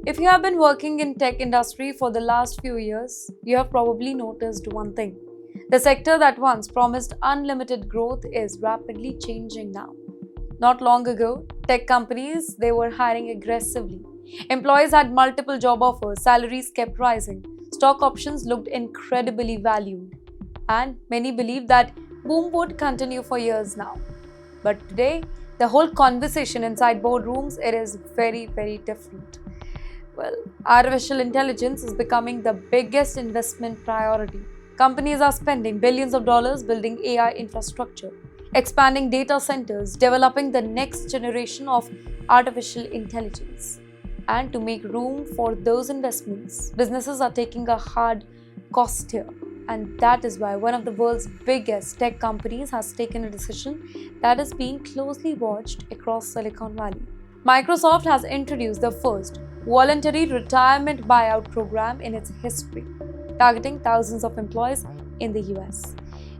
If you have been working in tech industry for the last few years, you have probably noticed one thing. The sector that once promised unlimited growth is rapidly changing now. Not long ago, tech companies they were hiring aggressively. Employees had multiple job offers, salaries kept rising, stock options looked incredibly valued, and many believed that boom would continue for years now. But today, the whole conversation inside boardrooms it is very different. Well, artificial intelligence is becoming the biggest investment priority. Companies are spending billions of dollars building AI infrastructure, expanding data centers, developing the next generation of artificial intelligence. And to make room for those investments, businesses are taking a hard cost here. And that is why one of the world's biggest tech companies has taken a decision that is being closely watched across Silicon Valley. Microsoft has introduced the first voluntary retirement buyout program in its history, targeting thousands of employees in the US.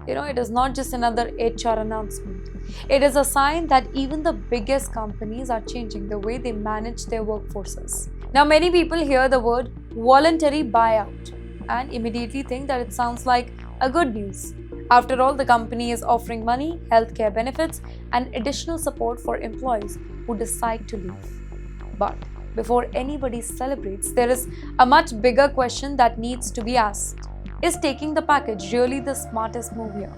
It is not just another HR announcement. It is a sign that even the biggest companies are changing the way they manage their workforces. Now, many people hear the word voluntary buyout and immediately think that it sounds like a good news. After all, the company is offering money, healthcare benefits, and additional support for employees who decide to leave. But before anybody celebrates, there is a much bigger question that needs to be asked. Is taking the package really the smartest move here?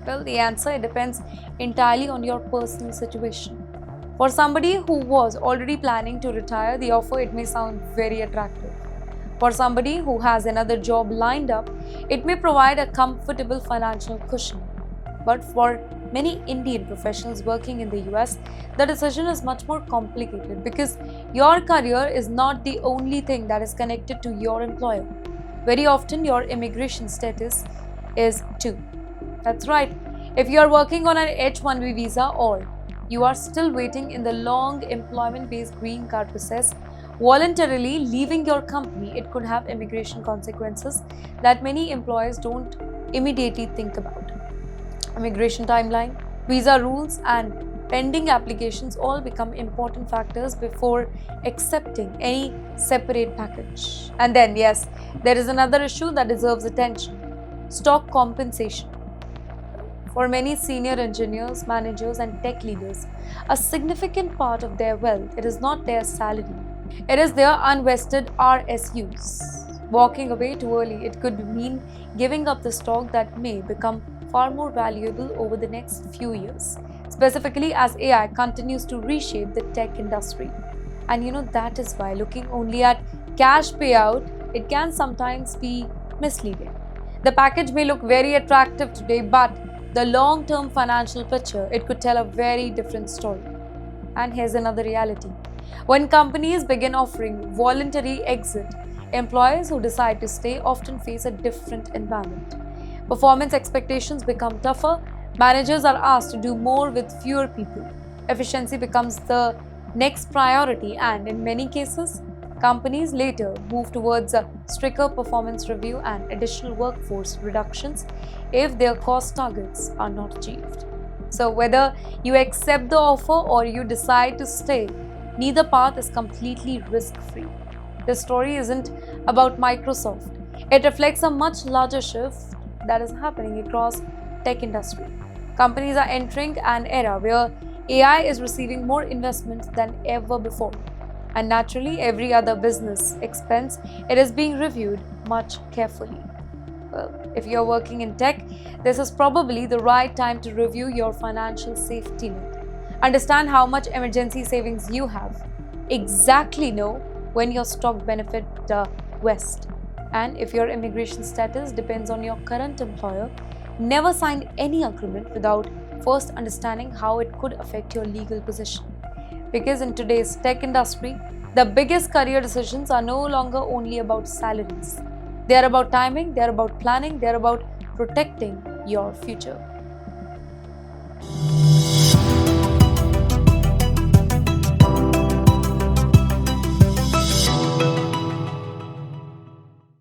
Well, the answer depends entirely on your personal situation. For somebody who was already planning to retire, the offer it may sound very attractive. For somebody who has another job lined up, it may provide a comfortable financial cushion. But for many Indian professionals working in the US, the decision is much more complicated because your career is not the only thing that is connected to your employer. Very often, your immigration status is too. That's right. If you are working on an H-1B visa or you are still waiting in the long employment-based green card process, voluntarily leaving your company, it could have immigration consequences that many employers don't immediately think about. Immigration timeline, visa rules, and pending applications all become important factors before accepting any separate package. And then, yes, there is another issue that deserves attention: stock compensation. For many senior engineers, managers, and tech leaders, a significant part of their wealth it is not their salary, it is their unvested RSUs. Walking away too early, it could mean giving up the stock that may become far more valuable over the next few years, specifically as AI continues to reshape the tech industry. And that is why looking only at cash payout, it can sometimes be misleading. The package may look very attractive today, but the long-term financial picture, it could tell a very different story. And here's another reality. When companies begin offering voluntary exit, employees who decide to stay often face a different environment. Performance expectations become tougher, managers are asked to do more with fewer people. Efficiency becomes the next priority, and in many cases, companies later move towards a stricter performance review and additional workforce reductions if their cost targets are not achieved. So, whether you accept the offer or you decide to stay, neither path is completely risk-free. This story isn't about Microsoft. It reflects a much larger shift that is happening across tech industry. Companies are entering an era where AI is receiving more investment than ever before. And naturally, every other business expense it is being reviewed much carefully. Well, if you're working in tech, this is probably the right time to review your financial safety net. Understand how much emergency savings you have. Exactly know when your stock benefit vest. And if your immigration status depends on your current employer, never sign any agreement without first understanding how it could affect your legal position. Because in today's tech industry, the biggest career decisions are no longer only about salaries. They are about timing, they are about planning, they are about protecting your future.